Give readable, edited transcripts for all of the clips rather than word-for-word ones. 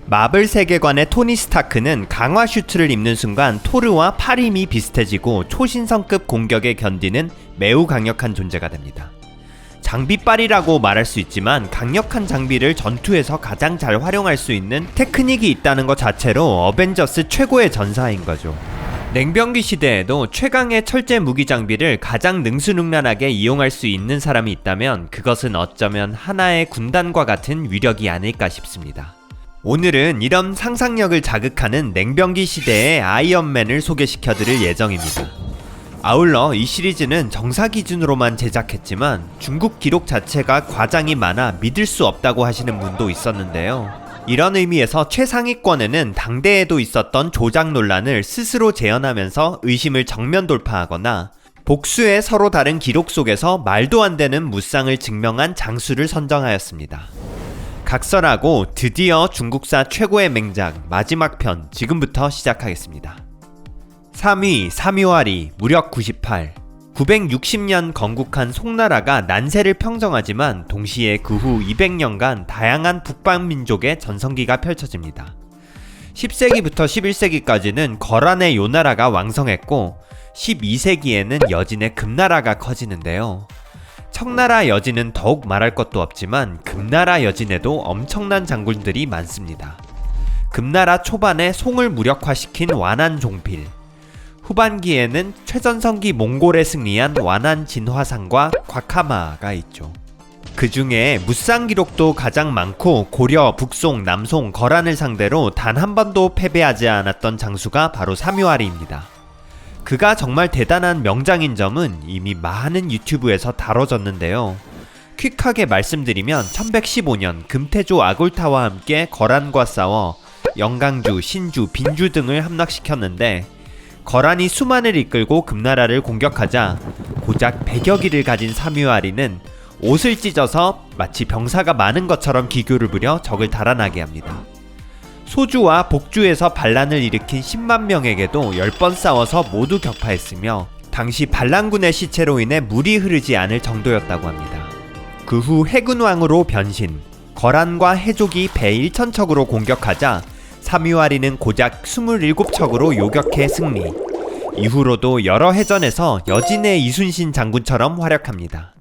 마블 세계관의 토니 스타크는 강화 슈트를 입는 순간 토르와 팔 힘이 비슷해지고 초신성급 공격에 견디는 매우 강력한 존재가 됩니다. 장비빨이라고 말할 수 있지만 강력한 장비를 전투에서 가장 잘 활용할 수 있는 테크닉이 있다는 것 자체로 어벤져스 최고의 전사인 거죠. 냉병기 시대에도 최강의 철제 무기 장비를 가장 능수능란하게 이용할 수 있는 사람이 있다면 그것은 어쩌면 하나의 군단과 같은 위력이 아닐까 싶습니다. 오늘은 이런 상상력을 자극하는 냉병기 시대의 아이언맨을 소개시켜드릴 예정입니다. 아울러 이 시리즈는 정사 기준으로만 제작했지만 중국 기록 자체가 과장이 많아 믿을 수 없다고 하시는 분도 있었는데요. 이런 의미에서 최상위권에는 당대에도 있었던 조작 논란을 스스로 재현하면서 의심을 정면 돌파하거나 복수의 서로 다른 기록 속에서 말도 안 되는 무쌍을 증명한 장수를 선정하였습니다. 각설하고 드디어 중국사 최고의 맹작 마지막 편 지금부터 시작하겠습니다. 3위 사묘아리 무력 98. 960년 건국한 송나라가 난세를 평정하지만 동시에 그 후 200년간 다양한 북방민족의 전성기가 펼쳐집니다. 10세기부터 11세기까지는 거란의 요나라가 왕성했고 12세기에는 여진의 금나라가 커지는데요. 청나라 여진은 더욱 말할 것도 없지만 금나라 여진에도 엄청난 장군들이 많습니다. 금나라 초반에 송을 무력화시킨 완안종필, 후반기에는 최전성기 몽골에 승리한 완안진화상과 곽하마가 있죠. 그 중에 무쌍 기록도 가장 많고 고려, 북송, 남송, 거란을 상대로 단 한 번도 패배하지 않았던 장수가 바로 사묘아리입니다. 그가 정말 대단한 명장인 점은 이미 많은 유튜브에서 다뤄졌는데요. 퀵하게 말씀드리면 1115년 금태조 아골타와 함께 거란과 싸워 영강주, 신주, 빈주 등을 함락시켰는데 거란이 수만을 이끌고 금나라를 공격하자 고작 100여기를 가진 사묘아리는 옷을 찢어서 마치 병사가 많은 것처럼 기교를 부려 적을 달아나게 합니다. 소주와 복주에서 반란을 일으킨 10만 명에게도 10번 싸워서 모두 격파했으며 당시 반란군의 시체로 인해 물이 흐르지 않을 정도였다고 합니다. 그 후 해군왕으로 변신, 거란과 해족이 배 1,000척으로 공격하자 사묘아리는 고작 27척으로 요격해 승리. 이후로도 여러 해전에서 여진의 이순신 장군처럼 활약합니다.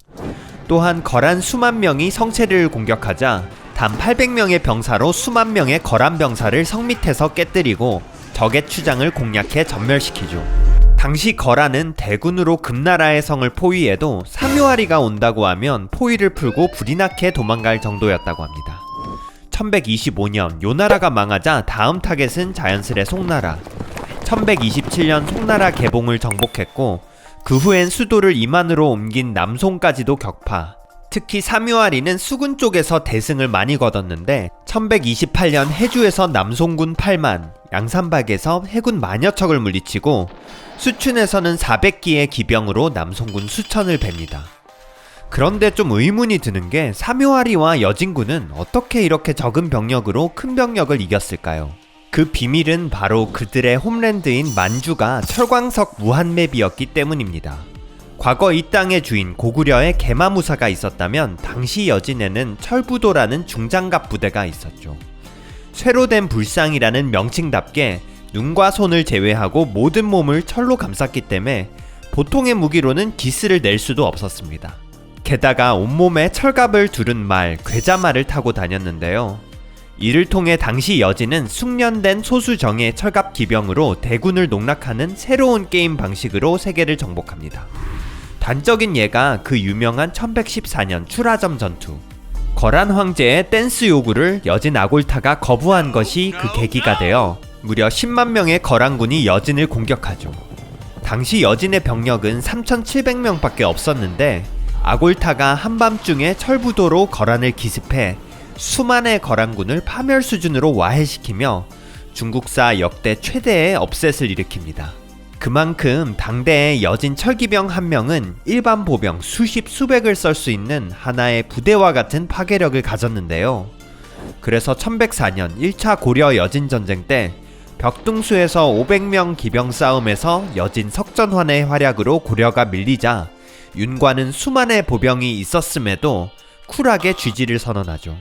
또한 거란 수만 명이 성체를 공격하자 단 800명의 병사로 수만 명의 거란 병사를 성 밑에서 깨뜨리고 적의 추장을 공략해 전멸시키죠. 당시 거란은 대군으로 금나라의 성을 포위해도 사묘아리가 온다고 하면 포위를 풀고 불이 나게 도망갈 정도였다고 합니다. 1125년 요나라가 망하자 다음 타겟은 자연스레 송나라. 1127년 송나라 개봉을 정복했고 그 후엔 수도를 이만으로 옮긴 남송까지도 격파. 특히 사묘아리는 수군 쪽에서 대승을 많이 거뒀는데 1128년 해주에서 남송군 8만, 양산박에서 해군 만여 척을 물리치고 수춘에서는 400기의 기병으로 남송군 수천을 뵙니다. 그런데 좀 의문이 드는 게 사묘아리와 여진군은 어떻게 이렇게 적은 병력으로 큰 병력을 이겼을까요? 그 비밀은 바로 그들의 홈랜드인 만주가 철광석 무한맵이었기 때문입니다. 과거 이 땅의 주인 고구려의 개마무사가 있었다면 당시 여진에는 철부도라는 중장갑 부대가 있었죠. 쇠로된 불상이라는 명칭답게 눈과 손을 제외하고 모든 몸을 철로 감쌌기 때문에 보통의 무기로는 기스를 낼 수도 없었습니다. 게다가 온몸에 철갑을 두른 말, 괴자말을 타고 다녔는데요. 이를 통해 당시 여진은 숙련된 소수정예 철갑 기병으로 대군을 농락하는 새로운 게임 방식으로 세계를 정복합니다. 단적인 예가 그 유명한 1114년 출하점 전투. 거란 황제의 댄스 요구를 여진 아골타가 거부한 것이 그 계기가 되어 무려 10만 명의 거란군이 여진을 공격하죠. 당시 여진의 병력은 3,700명밖에 없었는데 아골타가 한밤중에 철부도로 거란을 기습해 수만의 거란군을 파멸 수준으로 와해시키며 중국사 역대 최대의 업셋을 일으킵니다. 그만큼 당대의 여진 철기병 한 명은 일반 보병 수십 수백을 썰 수 있는 하나의 부대와 같은 파괴력을 가졌는데요. 그래서 1104년 1차 고려 여진 전쟁 때 벽등수에서 500명 기병 싸움에서 여진 석전환의 활약으로 고려가 밀리자 윤과는 수만의 보병이 있었음에도 쿨하게 쥐지를 선언하죠.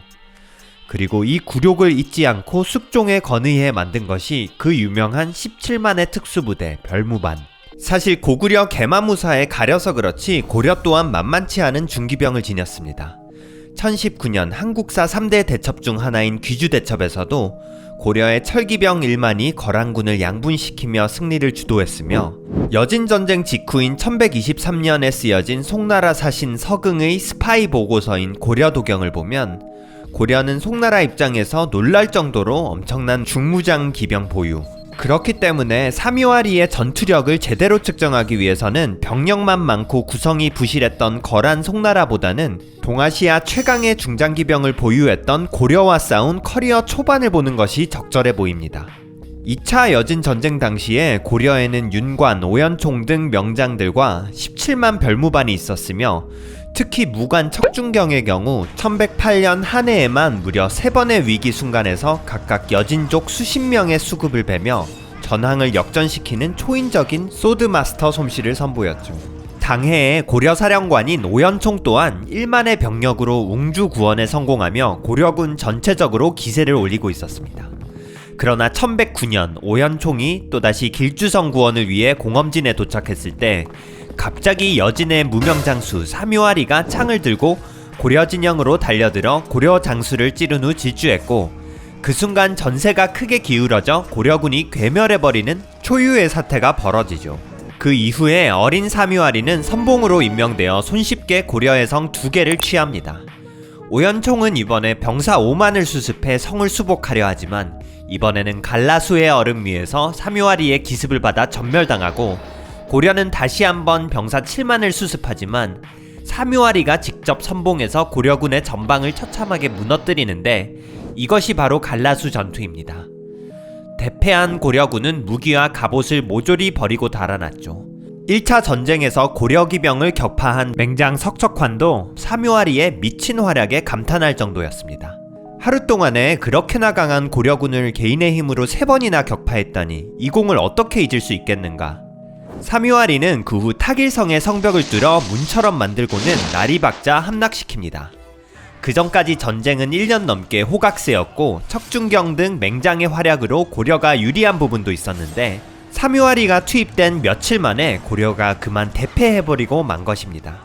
그리고 이 굴욕을 잊지 않고 숙종에 건의해 만든 것이 그 유명한 17만의 특수부대 별무반. 사실 고구려 개마무사에 가려서 그렇지 고려 또한 만만치 않은 중기병을 지녔습니다. 1019년 한국사 3대 대첩 중 하나인 귀주대첩에서도 고려의 철기병 1만이 거란군을 양분시키며 승리를 주도했으며 여진전쟁 직후인 1123년에 쓰여진 송나라 사신 서긍의 스파이 보고서인 고려도경을 보면 고려는 송나라 입장에서 놀랄 정도로 엄청난 중무장 기병 보유, 그렇기 때문에 사묘아리의 전투력을 제대로 측정하기 위해서는 병력만 많고 구성이 부실했던 거란 송나라보다는 동아시아 최강의 중장기병을 보유했던 고려와 싸운 커리어 초반을 보는 것이 적절해 보입니다. 2차 여진 전쟁 당시에 고려에는 윤관, 오연총 등 명장들과 17만 별무반이 있었으며 특히 무관 척준경의 경우 1108년 한 해에만 무려 3번의 위기 순간에서 각각 여진족 수십 명의 수급을 베며 전황을 역전시키는 초인적인 소드마스터 솜씨를 선보였죠. 당해의 고려 사령관인 오연총 또한 1만의 병력으로 웅주 구원에 성공하며 고려군 전체적으로 기세를 올리고 있었습니다. 그러나 1109년 오연총이 또다시 길주성 구원을 위해 공엄진에 도착했을 때 갑자기 여진의 무명장수 사묘아리가 창을 들고 고려 진영으로 달려들어 고려 장수를 찌른 후 질주했고, 그 순간 전세가 크게 기울어져 고려군이 괴멸해버리는 초유의 사태가 벌어지죠. 그 이후에 어린 사묘아리는 선봉으로 임명되어 손쉽게 고려의 성 2개를 취합니다. 오연총은 이번에 병사 5만을 수습해 성을 수복하려 하지만 이번에는 갈라수의 얼음 위에서 사묘아리의 기습을 받아 전멸당하고, 고려는 다시 한번 병사 7만을 수습하지만 사묘아리가 직접 선봉해서 고려군의 전방을 처참하게 무너뜨리는데, 이것이 바로 갈라수 전투입니다. 대패한 고려군은 무기와 갑옷을 모조리 버리고 달아났죠. 1차 전쟁에서 고려기병을 격파한 맹장 석척환도 사묘아리의 미친 활약에 감탄할 정도였습니다. 하루 동안에 그렇게나 강한 고려군을 개인의 힘으로 3번이나 격파했다니 이 공을 어떻게 잊을 수 있겠는가. 사묘아리는 그 후 타길성의 성벽을 뚫어 문처럼 만들고는 나리박자 함락시킵니다. 그 전까지 전쟁은 1년 넘게 호각세였고 척준경 등 맹장의 활약으로 고려가 유리한 부분도 있었는데, 사묘아리가 투입된 며칠 만에 고려가 그만 대패해버리고 만 것입니다.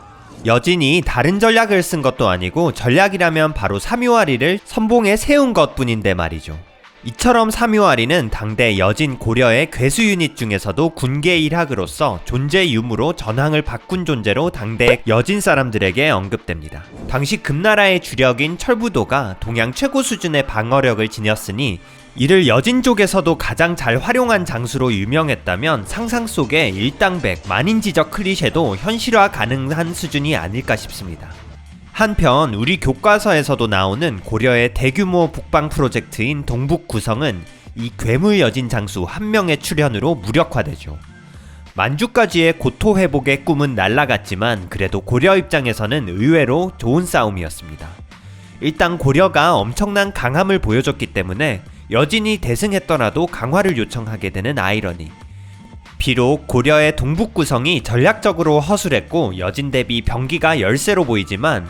여진이 다른 전략을 쓴 것도 아니고 전략이라면 바로 사묘아리를 선봉에 세운 것뿐인데 말이죠. 이처럼 사묘아리는 당대 여진 고려의 괴수 유닛 중에서도 군계 일학으로서 존재 유무로 전황을 바꾼 존재로 당대 여진 사람들에게 언급됩니다. 당시 금나라의 주력인 철부도가 동양 최고 수준의 방어력을 지녔으니 이를 여진족에서도 가장 잘 활용한 장수로 유명했다면 상상 속의 일당백, 만인지적 클리셰도 현실화 가능한 수준이 아닐까 싶습니다. 한편 우리 교과서에서도 나오는 고려의 대규모 북방 프로젝트인 동북구성은 이 괴물 여진 장수 한 명의 출현으로 무력화되죠. 만주까지의 고토 회복의 꿈은 날아갔지만 그래도 고려 입장에서는 의외로 좋은 싸움이었습니다. 일단 고려가 엄청난 강함을 보여줬기 때문에 여진이 대승했더라도 강화를 요청하게 되는 아이러니. 비록 고려의 동북구성이 전략적으로 허술했고 여진 대비 병기가 열세로 보이지만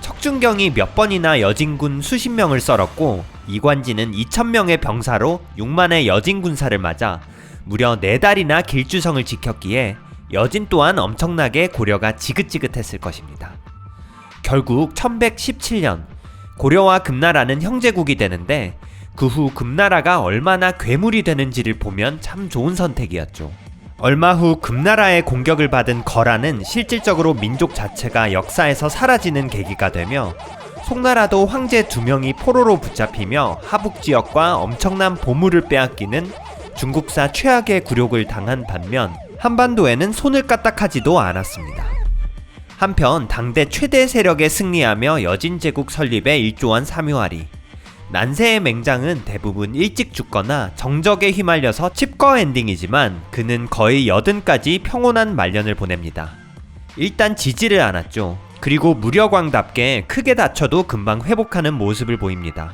척준경이 몇 번이나 여진군 수십 명을 썰었고 이관지는 2000명의 병사로 6만의 여진 군사를 맞아 무려 4달이나 길주성을 지켰기에 여진 또한 엄청나게 고려가 지긋지긋했을 것입니다. 결국 1117년 고려와 금나라는 형제국이 되는데 그 후 금나라가 얼마나 괴물이 되는지를 보면 참 좋은 선택이었죠. 얼마 후 금나라의 공격을 받은 거란은 실질적으로 민족 자체가 역사에서 사라지는 계기가 되며 송나라도 황제 2명이 포로로 붙잡히며 하북지역과 엄청난 보물을 빼앗기는 중국사 최악의 굴욕을 당한 반면 한반도에는 손을 까딱하지도 않았습니다. 한편 당대 최대 세력에 승리하며 여진제국 설립에 일조한 사묘아리. 난세의 맹장은 대부분 일찍 죽거나 정적에 휘말려서 칩거 엔딩이지만 그는 거의 80까지 평온한 말년을 보냅니다. 일단 지지를 않았죠. 그리고 무려광답게 크게 다쳐도 금방 회복하는 모습을 보입니다.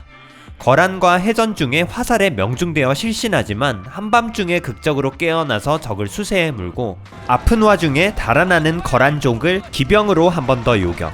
거란과 해전 중에 화살에 명중되어 실신하지만 한밤중에 극적으로 깨어나서 적을 수세에 물고 아픈 와중에 달아나는 거란족을 기병으로 한 번 더 요격.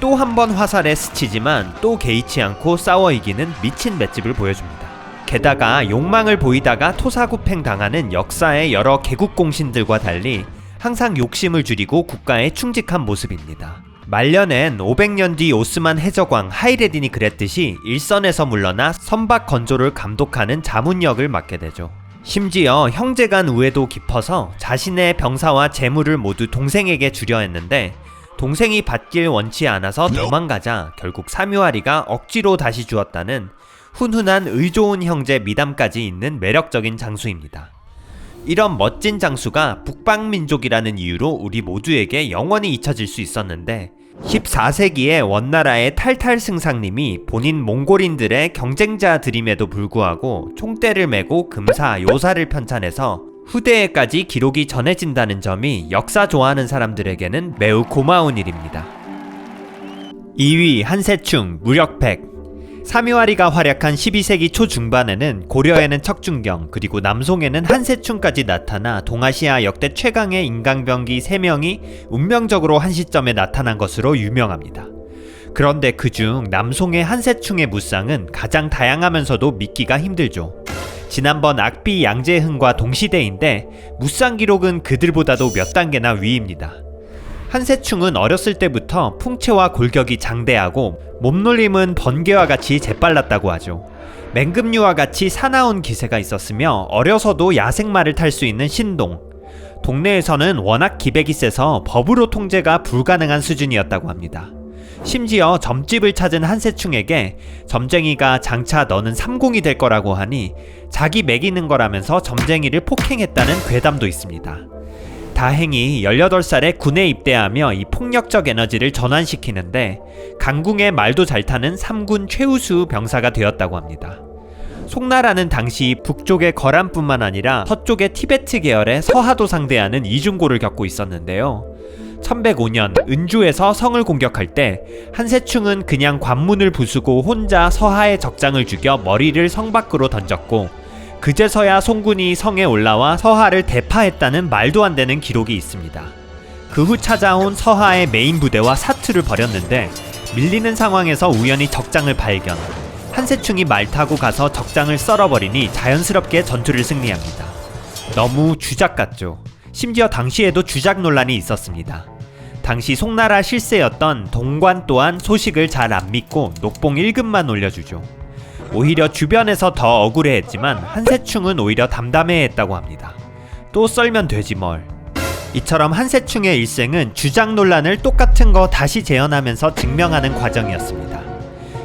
또 한 번 화살에 스치지만 또 개의치 않고 싸워 이기는 미친 맷집을 보여줍니다. 게다가 욕망을 보이다가 토사구팽 당하는 역사의 여러 개국공신들과 달리 항상 욕심을 줄이고 국가에 충직한 모습입니다. 말년엔 500년 뒤 오스만 해적왕 하이레딘이 그랬듯이 일선에서 물러나 선박 건조를 감독하는 자문역을 맡게 되죠. 심지어 형제 간 우애도 깊어서 자신의 병사와 재물을 모두 동생에게 주려 했는데 동생이 받길 원치 않아서 도망가자 결국 사묘아리가 억지로 다시 주었다는 훈훈한 의좋은 형제 미담까지 있는 매력적인 장수입니다. 이런 멋진 장수가 북방민족이라는 이유로 우리 모두에게 영원히 잊혀질 수 있었는데 14세기에 원나라의 탈탈승상님이 본인 몽골인들의 경쟁자들임에도 불구하고 총대를 메고 금사, 요사를 편찬해서 후대에까지 기록이 전해진다는 점이 역사 좋아하는 사람들에게는 매우 고마운 일입니다. 2위 한세충, 무력백. 사묘아리가 활약한 12세기 초중반에는 고려에는 척준경 그리고 남송에는 한세충까지 나타나 동아시아 역대 최강의 인간병기 3명이 운명적으로 한 시점에 나타난 것으로 유명합니다. 그런데 그중 남송의 한세충의 무쌍은 가장 다양하면서도 믿기가 힘들죠. 지난번 악비 양재흥과 동시대인데 무쌍 기록은 그들보다도 몇 단계나 위입니다. 한세충은 어렸을 때부터 풍채와 골격이 장대하고 몸놀림은 번개와 같이 재빨랐다고 하죠. 맹금류와 같이 사나운 기세가 있었으며 어려서도 야생마를 탈 수 있는 신동. 동네에서는 워낙 기백이 세서 법으로 통제가 불가능한 수준이었다고 합니다. 심지어 점집을 찾은 한세충에게 점쟁이가 장차 너는 삼공이 될 거라고 하니 자기 먹이는 거라면서 점쟁이를 폭행했다는 괴담도 있습니다. 다행히 18살에 군에 입대하며 이 폭력적 에너지를 전환시키는데 강궁의 말도 잘 타는 3군 최우수 병사가 되었다고 합니다. 송나라는 당시 북쪽의 거란뿐만 아니라 서쪽의 티베트 계열의 서하도 상대하는 이중고를 겪고 있었는데요. 1105년 은주에서 성을 공격할 때 한세충은 그냥 관문을 부수고 혼자 서하의 적장을 죽여 머리를 성 밖으로 던졌고 그제서야 송군이 성에 올라와 서하를 대파했다는 말도 안 되는 기록이 있습니다. 그 후 찾아온 서하의 메인 부대와 사투를 벌였는데 밀리는 상황에서 우연히 적장을 발견. 한세충이 말 타고 가서 적장을 썰어버리니 자연스럽게 전투를 승리합니다. 너무 주작 같죠. 심지어 당시에도 주작 논란이 있었습니다. 당시 송나라 실세였던 동관 또한 소식을 잘 안 믿고 녹봉 1급만 올려주죠. 오히려 주변에서 더 억울해했지만 한세충은 오히려 담담해했다고 합니다. 또 썰면 되지 뭘. 이처럼 한세충의 일생은 주작 논란을 똑같은 거 다시 재현하면서 증명하는 과정이었습니다.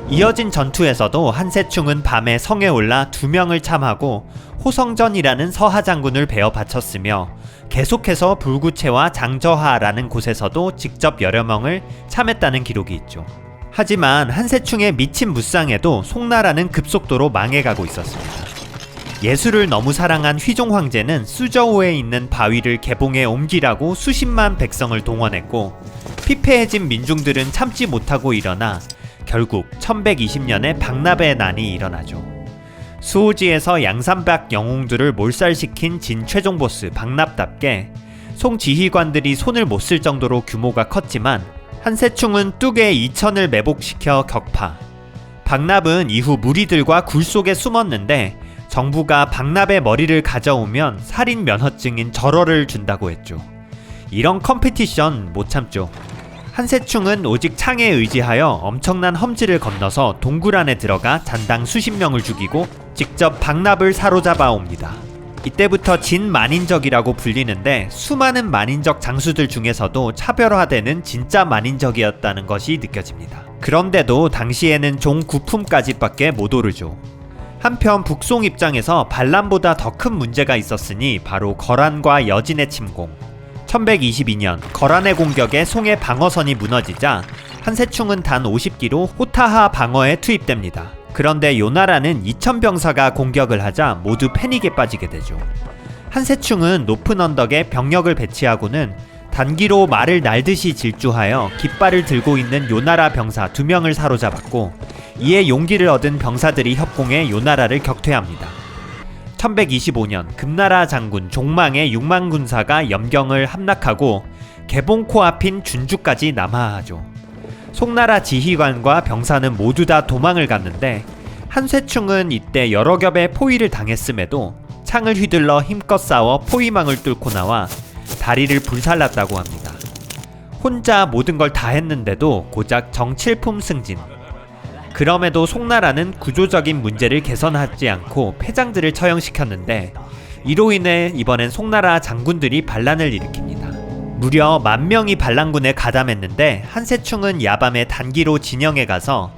이어진 전투에서도 한세충은 밤에 성에 올라 2명을 참하고 호성전이라는 서하 장군을 베어 바쳤으며 계속해서 불구체와 장저하라는 곳에서도 직접 여러 명을 참했다는 기록이 있죠. 하지만 한세충의 미친 무쌍에도 송나라는 급속도로 망해가고 있었습니다. 예술을 너무 사랑한 휘종 황제는 수저우에 있는 바위를 개봉에 옮기라고 수십만 백성을 동원했고 피폐해진 민중들은 참지 못하고 일어나 결국 1120년에 박납의 난이 일어나죠. 수호지에서 양산박 영웅들을 몰살시킨 진 최종 보스 박납답게 송 지휘관들이 손을 못 쓸 정도로 규모가 컸지만 한세충은 뚝에 2천을 매복시켜 격파. 박납은 이후 무리들과 굴 속에 숨었는데 정부가 박납의 머리를 가져오면 살인 면허증인 절어를 준다고 했죠. 이런 컴피티션 못 참죠. 한세충은 오직 창에 의지하여 엄청난 험지를 건너서 동굴 안에 들어가 잔당 수십 명을 죽이고 직접 박납을 사로잡아 옵니다. 이때부터 진만인적이라고 불리는데 수많은 만인적 장수들 중에서도 차별화되는 진짜 만인적이었다는 것이 느껴집니다. 그런데도 당시에는 종 9품까지 밖에 못 오르죠. 한편 북송 입장에서 반란보다 더 큰 문제가 있었으니 바로 거란과 여진의 침공. 1122년 거란의 공격에 송의 방어선이 무너지자 한세충은 단 50기로 호타하 방어에 투입됩니다. 그런데 요나라는 2000병사가 공격을 하자 모두 패닉에 빠지게 되죠. 한세충은 높은 언덕에 병력을 배치하고는 단기로 말을 날듯이 질주하여 깃발을 들고 있는 요나라 병사 2명을 사로잡았고 이에 용기를 얻은 병사들이 협공해 요나라를 격퇴합니다. 1125년 금나라 장군 종망의 6만 군사가 염경을 함락하고 개봉 코앞인 준주까지 남하하죠. 송나라 지휘관과 병사는 모두 다 도망을 갔는데 한세충은 이때 여러 겹의 포위를 당했음에도 창을 휘둘러 힘껏 싸워 포위망을 뚫고 나와 다리를 불살랐다고 합니다. 혼자 모든 걸 다 했는데도 고작 정칠품 승진. 그럼에도 송나라는 구조적인 문제를 개선하지 않고 패장들을 처형시켰는데 이로 인해 이번엔 송나라 장군들이 반란을 일으킵니다. 무려 10,000명이 반란군에 가담했는데 한세충은 야밤에 단기로 진영에 가서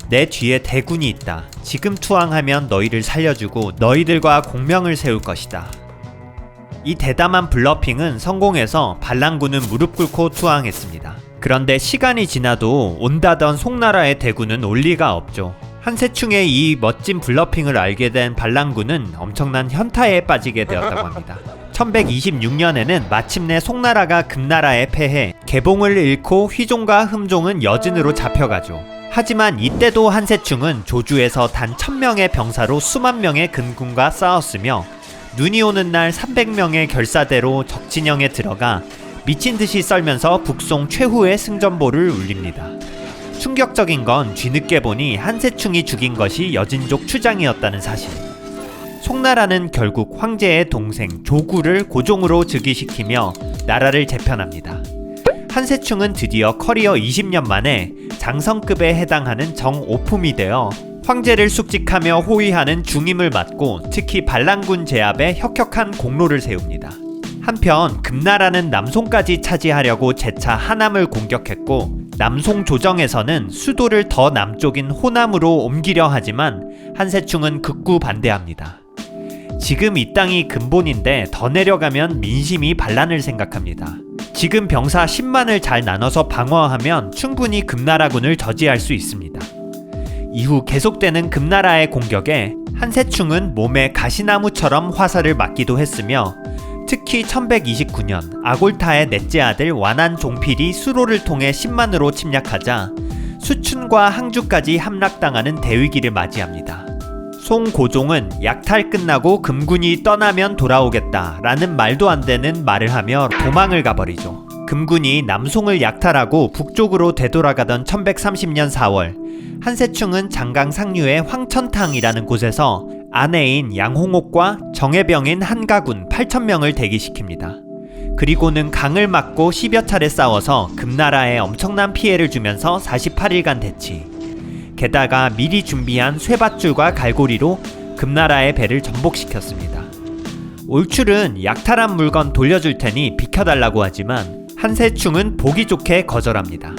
내 뒤에 대군이 있다. 지금 투항하면 너희를 살려주고 너희들과 공명을 세울 것이다. 이 대담한 블러핑은 성공해서 반란군은 무릎 꿇고 투항했습니다. 그런데 시간이 지나도 온다던 송나라의 대군은 올 리가 없죠. 한세충의 이 멋진 블러핑을 알게 된 반란군은 엄청난 현타에 빠지게 되었다고 합니다. 1126년에는 마침내 송나라가 금나라에 패해 개봉을 잃고 휘종과 흠종은 여진으로 잡혀가죠. 하지만 이때도 한세충은 조주에서 단 1000명의 병사로 수만 명의 근군과 싸웠으며 눈이 오는 날 300명의 결사대로 적진영에 들어가 미친듯이 썰면서 북송 최후의 승전보를 울립니다. 충격적인 건 뒤늦게 보니 한세충이 죽인 것이 여진족 추장이었다는 사실. 송나라는 결국 황제의 동생 조구를 고종으로 즉위시키며 나라를 재편합니다. 한세충은 드디어 커리어 20년 만에 장성급에 해당하는 정오품이 되어 황제를 숙직하며 호위하는 중임을 맡고 특히 반란군 제압에 혁혁한 공로를 세웁니다. 한편 금나라는 남송까지 차지하려고 재차 하남을 공격했고 남송 조정에서는 수도를 더 남쪽인 호남으로 옮기려 하지만 한세충은 극구 반대합니다. 지금 이 땅이 근본인데 더 내려가면 민심이 반란을 생각합니다. 지금 병사 10만을 잘 나눠서 방어하면 충분히 금나라군을 저지할 수 있습니다. 이후 계속되는 금나라의 공격에 한세충은 몸에 가시나무처럼 화살을 맞기도 했으며 특히 1129년 아골타의 넷째 아들 완한 종필이 수로를 통해 10만으로 침략하자 수춘과 항주까지 함락당하는 대위기를 맞이합니다. 송고종은 약탈 끝나고 금군이 떠나면 돌아오겠다 라는 말도 안 되는 말을 하며 도망을 가버리죠. 금군이 남송을 약탈하고 북쪽으로 되돌아가던 1130년 4월 한세충은 장강 상류의 황천탕이라는 곳에서 아내인 양홍옥과 정예병인 한가군 8,000명을 대기시킵니다. 그리고는 강을 막고 10여 차례 싸워서 금나라에 엄청난 피해를 주면서 48일간 대치. 게다가 미리 준비한 쇠밧줄과 갈고리로 금나라의 배를 전복시켰습니다. 올출은 약탈한 물건 돌려줄 테니 비켜달라고 하지만 한세충은 보기 좋게 거절합니다.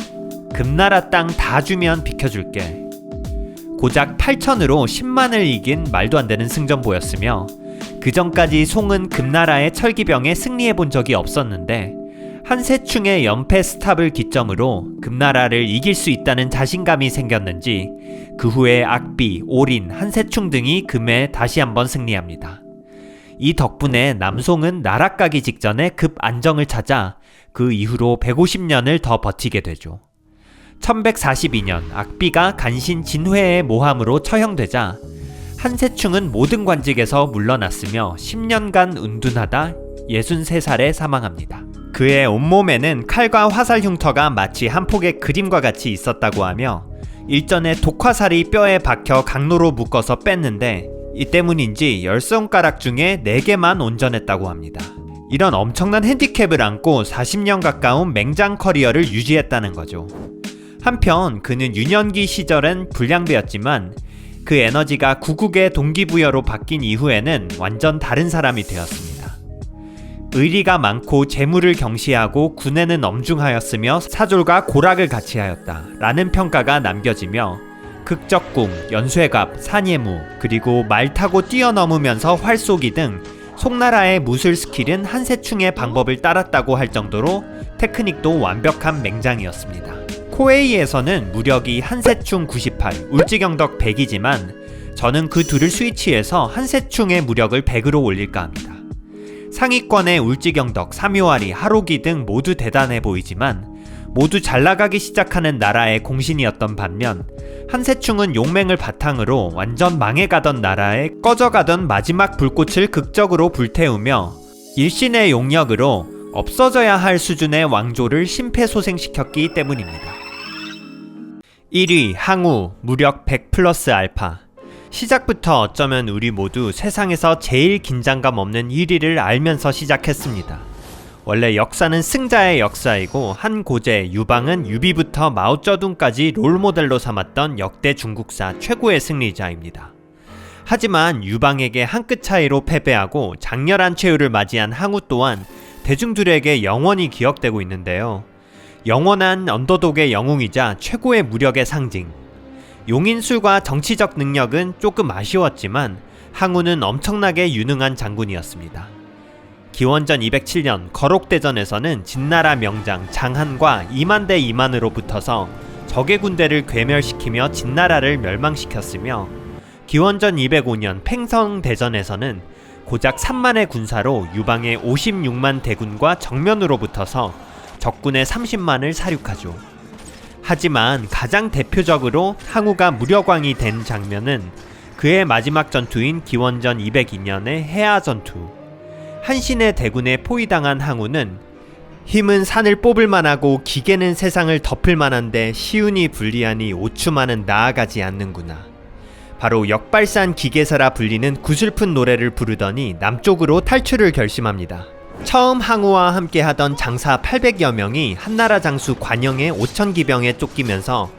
금나라 땅 다 주면 비켜줄게. 고작 8,000으로 10만을 이긴 말도 안 되는 승전보였으며 그 전까지 송은 금나라의 철기병에 승리해본 적이 없었는데 한세충의 연패 스탑을 기점으로 금나라를 이길 수 있다는 자신감이 생겼는지 그 후에 악비, 올인, 한세충 등이 금에 다시 한번 승리합니다. 이 덕분에 남송은 나락 가기 직전에 급 안정을 찾아 그 이후로 150년을 더 버티게 되죠. 1142년 악비가 간신 진회의 모함으로 처형되자 한세충은 모든 관직에서 물러났으며 10년간 운둔하다 63살에 사망합니다. 그의 온몸에는 칼과 화살 흉터가 마치 한 폭의 그림과 같이 있었다고 하며 일전에 독화살이 뼈에 박혀 강로로 묶어서 뺐는데 이 때문인지 10손가락 중에 4개만 온전했다고 합니다. 이런 엄청난 핸디캡을 안고 40년 가까운 맹장 커리어를 유지했다는 거죠. 한편 그는 유년기 시절엔 불량배였지만 그 에너지가 구국의 동기부여로 바뀐 이후에는 완전 다른 사람이 되었습니다. 의리가 많고 재물을 경시하고 군에는 엄중하였으며 사졸과 고락을 같이 하였다 라는 평가가 남겨지며 극적궁, 연쇄갑, 산예무, 그리고 말 타고 뛰어넘으면서 활 쏘기 등 송나라의 무술 스킬은 한세충의 방법을 따랐다고 할 정도로 테크닉도 완벽한 맹장이었습니다. 코웨이에서는 무력이 한세충 98, 울지경덕 100이지만 저는 그 둘을 스위치해서 한세충의 무력을 100으로 올릴까 합니다. 상위권의 울지경덕, 삼요아리, 하로기 등 모두 대단해 보이지만 모두 잘나가기 시작하는 나라의 공신이었던 반면 한세충은 용맹을 바탕으로 완전 망해가던 나라에 꺼져가던 마지막 불꽃을 극적으로 불태우며 일신의 용력으로 없어져야 할 수준의 왕조를 심폐소생시켰기 때문입니다. 1위 항우 무력 100 플러스 알파. 시작부터 어쩌면 우리 모두 세상에서 제일 긴장감 없는 1위를 알면서 시작했습니다. 원래 역사는 승자의 역사이고 한 고제 유방은 유비부터 마오쩌둥까지 롤모델로 삼았던 역대 중국사 최고의 승리자입니다. 하지만 유방에게 한 끗 차이로 패배하고 장렬한 최후를 맞이한 항우 또한 대중들에게 영원히 기억되고 있는데요. 영원한 언더독의 영웅이자 최고의 무력의 상징. 용인술과 정치적 능력은 조금 아쉬웠지만 항우는 엄청나게 유능한 장군이었습니다. 기원전 207년 거록대전에서는 진나라 명장 장한과 2만 대 2만으로 붙어서 적의 군대를 괴멸시키며 진나라를 멸망시켰으며 기원전 205년 팽성대전에서는 고작 3만의 군사로 유방의 56만 대군과 정면으로 붙어서 적군의 30만을 사륙하죠. 하지만 가장 대표적으로 항우가 무력왕이 된 장면은 그의 마지막 전투인 기원전 202년의 해아전투. 한신의 대군에 포위당한 항우는 힘은 산을 뽑을 만하고 기계는 세상을 덮을 만한데 시운이 불리하니 오추마는 나아가지 않는구나. 바로 역발산 기계사라 불리는 구슬픈 노래를 부르더니 남쪽으로 탈출을 결심합니다. 처음 항우와 함께 하던 장사 800여 명이 한나라 장수 관영의 5,000기병에 쫓기면서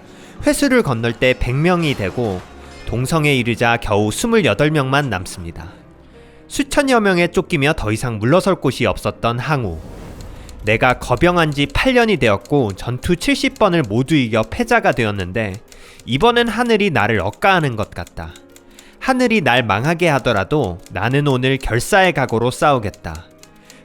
회수를 건널 때 100명이 되고 동성에 이르자 겨우 28명만 남습니다. 수천여 명에 쫓기며 더 이상 물러설 곳이 없었던 항우. 내가 거병한 지 8년이 되었고 전투 70번을 모두 이겨 패자가 되었는데 이번엔 하늘이 나를 억까하는 것 같다. 하늘이 날 망하게 하더라도 나는 오늘 결사의 각오로 싸우겠다.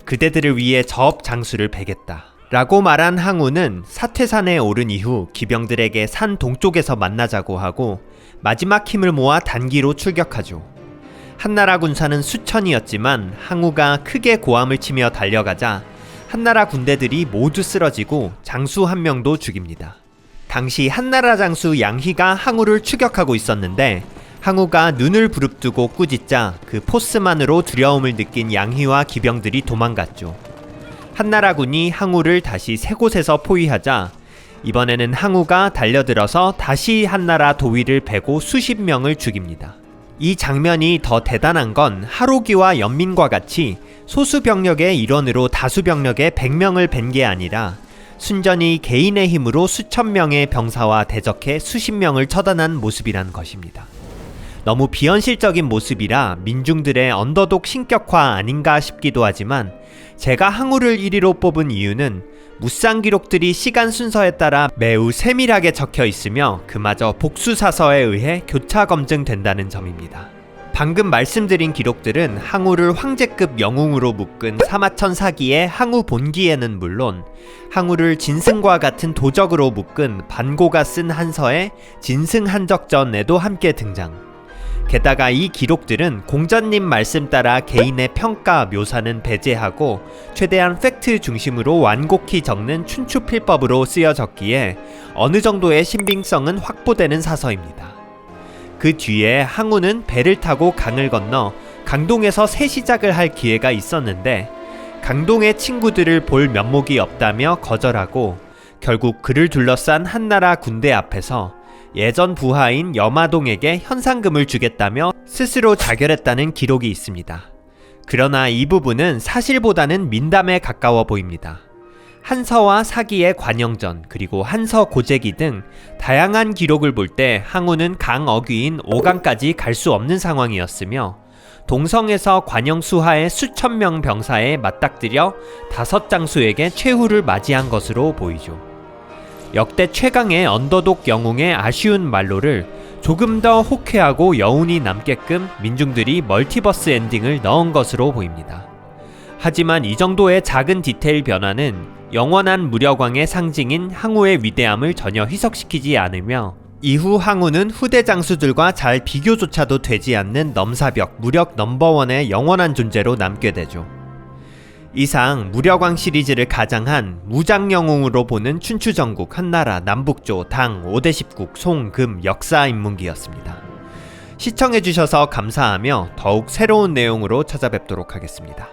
그대들을 위해 저업 장수를 베겠다. 라고 말한 항우는 사퇴산에 오른 이후 기병들에게 산 동쪽에서 만나자고 하고 마지막 힘을 모아 단기로 출격하죠. 한나라 군사는 수천이었지만 항우가 크게 고함을 치며 달려가자 한나라 군대들이 모두 쓰러지고 장수 한 명도 죽입니다. 당시 한나라 장수 양희가 항우를 추격하고 있었는데 항우가 눈을 부릅뜨고 꾸짖자 그 포스만으로 두려움을 느낀 양희와 기병들이 도망갔죠. 한나라군이 항우를 다시 세 곳에서 포위하자 이번에는 항우가 달려들어서 다시 한나라 도위를 베고 수십 명을 죽입니다. 이 장면이 더 대단한 건 하록이와 연민과 같이 소수 병력의 일원으로 다수 병력의 100명을 벤 게 아니라 순전히 개인의 힘으로 수천 명의 병사와 대적해 수십 명을 처단한 모습이란 것입니다. 너무 비현실적인 모습이라 민중들의 언더독 신격화 아닌가 싶기도 하지만 제가 항우를 1위로 뽑은 이유는 무쌍 기록들이 시간 순서에 따라 매우 세밀하게 적혀 있으며 그마저 복수사서에 의해 교차 검증된다는 점입니다. 방금 말씀드린 기록들은 항우를 황제급 영웅으로 묶은 사마천 사기의 항우 본기에는 물론 항우를 진승과 같은 도적으로 묶은 반고가 쓴 한서의 진승한적전에도 함께 등장. 게다가 이 기록들은 공자님 말씀 따라 개인의 평가 묘사는 배제하고 최대한 팩트 중심으로 완곡히 적는 춘추필법으로 쓰여졌기에 어느 정도의 신빙성은 확보되는 사서입니다. 그 뒤에 항우는 배를 타고 강을 건너 강동에서 새 시작을 할 기회가 있었는데 강동의 친구들을 볼 면목이 없다며 거절하고 결국 그를 둘러싼 한나라 군대 앞에서 예전 부하인 여마동에게 현상금을 주겠다며 스스로 자결했다는 기록이 있습니다. 그러나 이 부분은 사실보다는 민담에 가까워 보입니다. 한서와 사기의 관영전 그리고 한서 고재기 등 다양한 기록을 볼 때 항우는 강 어귀인 오강까지 갈 수 없는 상황이었으며 동성에서 관영수하의 수천 명 병사에 맞닥뜨려 5장수에게 최후를 맞이한 것으로 보이죠. 역대 최강의 언더독 영웅의 아쉬운 말로를 조금 더 호쾌하고 여운이 남게끔 민중들이 멀티버스 엔딩을 넣은 것으로 보입니다. 하지만 이 정도의 작은 디테일 변화는 영원한 무력왕의 상징인 항우의 위대함을 전혀 희석시키지 않으며 이후 항우는 후대 장수들과 잘 비교조차도 되지 않는 넘사벽 무력 넘버원의 영원한 존재로 남게 되죠. 이상 무력왕 시리즈를 가장한 무장영웅으로 보는 춘추전국 한나라 남북조 당 5대 10국 송, 금 역사인문기였습니다. 시청해주셔서 감사하며 더욱 새로운 내용으로 찾아뵙도록 하겠습니다.